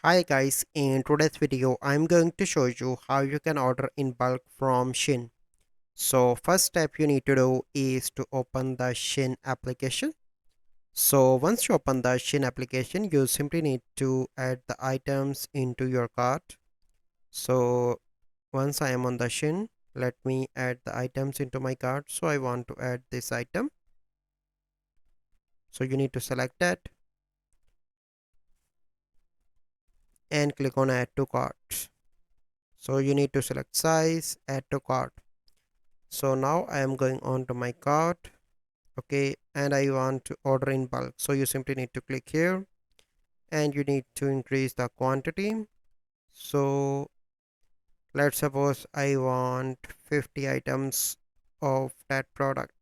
Hi guys, in today's video I'm going to show you how you can order in bulk from Shein. So first step you need to do is to open the Shein application. So once you open the Shein application, you simply need to add the items into your cart. So once I am on the Shein, let me add the items into my cart. So I want to add this item. So you need to select that and click on add to cart. So you need to select size, add to cart. So now I am going on to my cart. Okay, and I want to order in bulk, so you simply need to click here and you need to increase the quantity. So let's suppose I want 50 items of that product.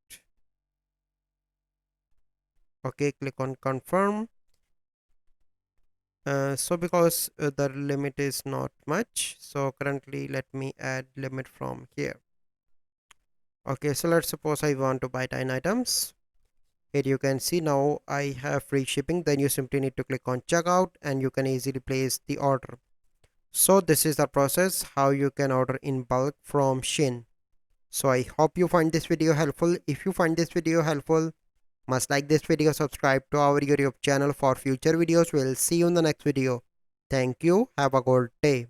Okay, click on confirm. So because the limit is not much, so currently let me add limit from here. Okay, so let's suppose I want to buy 10 items. Here you can see now I have free shipping. Then you simply need to click on checkout and you can easily place the order. So this is the process how you can order in bulk from Shein. So I hope you find this video helpful. If you find this video helpful, must like this video, subscribe to our YouTube channel for future videos. We'll see you in the next video. Thank you. Have a good day.